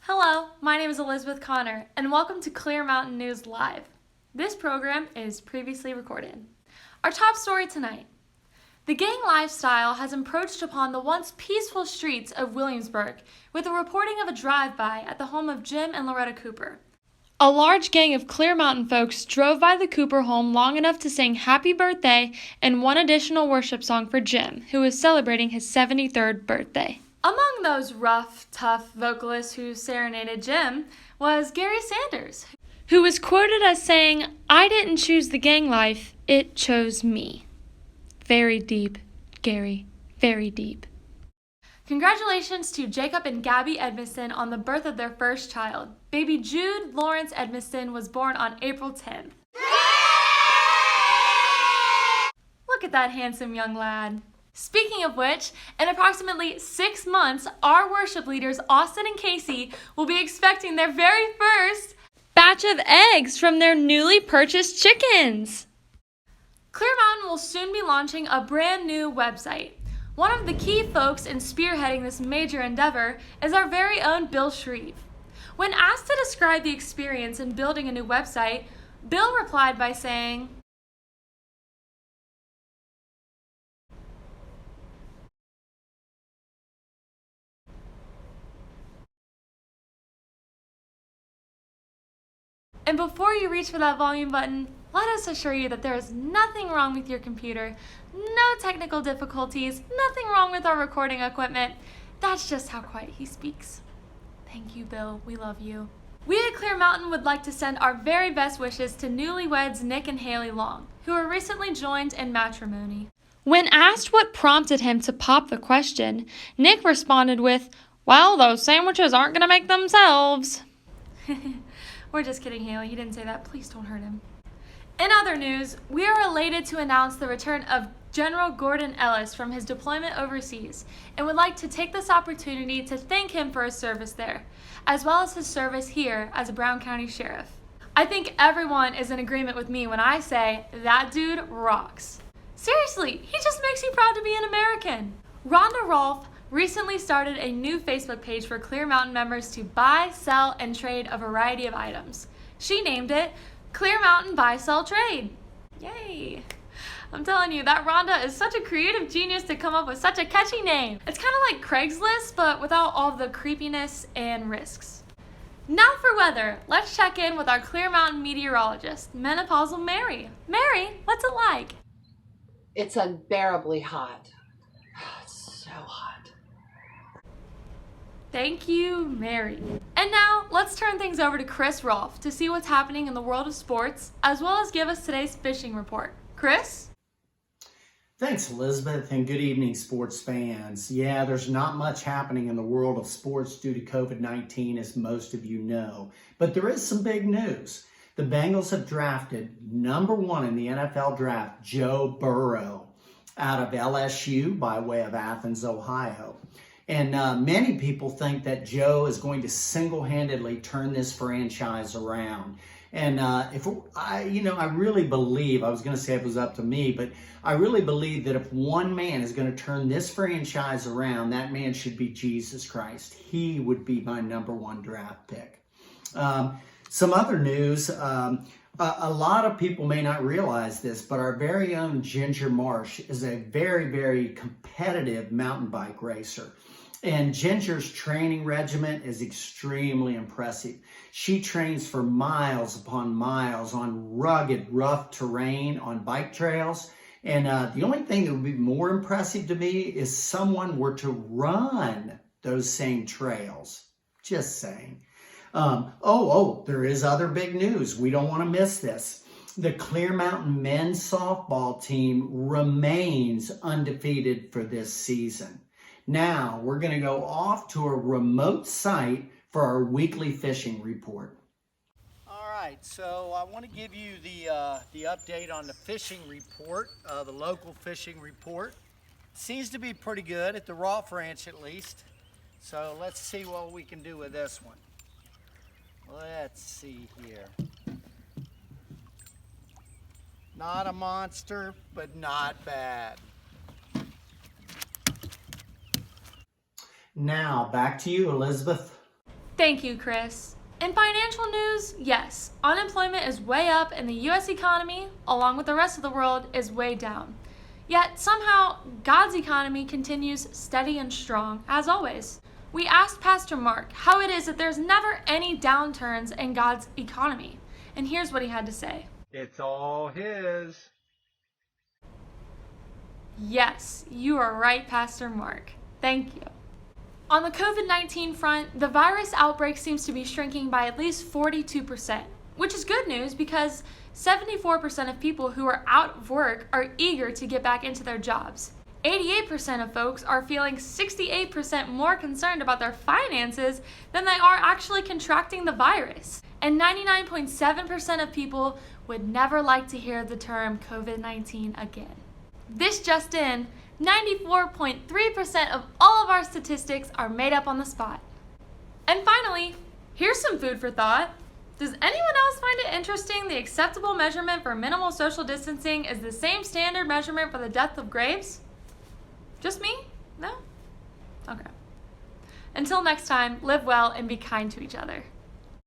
Hello, my name is Elizabeth Connor, and welcome to Clear Mountain News Live. This program is previously recorded. Our top story tonight. The gang lifestyle has encroached upon the once peaceful streets of Williamsburg with a reporting of a drive-by at the home of Jim and Loretta Cooper. A large gang of Clear Mountain folks drove by the Cooper home long enough to sing happy birthday and one additional worship song for Jim, who was celebrating his 73rd birthday. Among those rough, tough vocalists who serenaded Jim was Gary Sanders, who was quoted as saying, "I didn't choose the gang life, it chose me." Very deep, Gary, very deep. Congratulations to Jacob and Gabby Edmiston on the birth of their first child. Baby Jude Lawrence Edmiston was born on April 10th. Look at that handsome young lad. Speaking of which, in approximately 6 months, our worship leaders, Austin and Casey, will be expecting their very first batch of eggs from their newly purchased chickens. Clear Mountain will soon be launching a brand new website. One of the key folks in spearheading this major endeavor is our very own Bill Shreve. When asked to describe the experience in building a new website, Bill replied by saying, and before you reach for that volume button, let us assure you that there is nothing wrong with your computer, no technical difficulties, nothing wrong with our recording equipment. That's just how quiet he speaks. Thank you, Bill. We love you. We at Clear Mountain would like to send our very best wishes to newlyweds Nick and Haley Long, who were recently joined in matrimony. When asked what prompted him to pop the question, Nick responded with, "Well, those sandwiches aren't going to make themselves." We're just kidding, Haley. He didn't say that. Please don't hurt him. In other news, we are elated to announce the return of General Gordon Ellis from his deployment overseas and would like to take this opportunity to thank him for his service there, as well as his service here as a Brown County Sheriff. I think everyone is in agreement with me when I say that dude rocks. Seriously, he just makes you proud to be an American. Rhonda Rolfe recently started a new Facebook page for Clear Mountain members to buy, sell, and trade a variety of items. She named it Clear Mountain Buy, Sell, Trade. Yay! I'm telling you, that Rhonda is such a creative genius to come up with such a catchy name. It's kind of like Craigslist, but without all the creepiness and risks. Now for weather, let's check in with our Clear Mountain meteorologist, Menopausal Mary. Mary, what's it like? It's unbearably hot. It's so hot. Thank you, Mary. And now, let's turn things over to Chris Rolfe to see what's happening in the world of sports, as well as give us today's fishing report. Chris? Thanks, Elizabeth, and good evening, sports fans. Yeah, there's not much happening in the world of sports due to COVID-19, as most of you know. But there is some big news. The Bengals have drafted #1 in the NFL draft, Joe Burrow, out of LSU by way of Athens, Ohio. And many people think that Joe is going to single-handedly turn this franchise around. And I really believe, I was going to say if it was up to me, but I really believe that if one man is going to turn this franchise around, that man should be Jesus Christ. He would be my #1 draft pick. Some other news, a lot of people may not realize this, but our very own Ginger Marsh is a very, very competitive mountain bike racer. And Ginger's training regimen is extremely impressive. She trains for miles upon miles on rugged, rough terrain on bike trails. And the only thing that would be more impressive to me is someone were to run those same trails. Just saying. There is other big news. We don't want to miss this. The Clear Mountain men's softball team remains undefeated for this season. Now, we're going to go off to a remote site for our weekly fishing report. All right, so I want to give you the update on the fishing report, the local fishing report. Seems to be pretty good at the Rolfe Ranch at least. So let's see what we can do with this one. Let's see here. Not a monster, but not bad. Now, back to you, Elizabeth. Thank you, Chris. In financial news, yes, unemployment is way up and the U.S. economy, along with the rest of the world, is way down. Yet somehow, God's economy continues steady and strong, as always. We asked Pastor Mark how it is that there's never any downturns in God's economy. And here's what he had to say. It's all His. Yes, you are right, Pastor Mark. Thank you. On the COVID-19 front, the virus outbreak seems to be shrinking by at least 42%, which is good news because 74% of people who are out of work are eager to get back into their jobs. 88% of folks are feeling 68% more concerned about their finances than they are actually contracting the virus. And 99.7% of people would never like to hear the term COVID-19 again. This just in, 94.3% of all of our statistics are made up on the spot. And finally, here's some food for thought. Does anyone else find it interesting the acceptable measurement for minimal social distancing is the same standard measurement for the depth of graves? Just me? No? Okay. Until next time, live well and be kind to each other.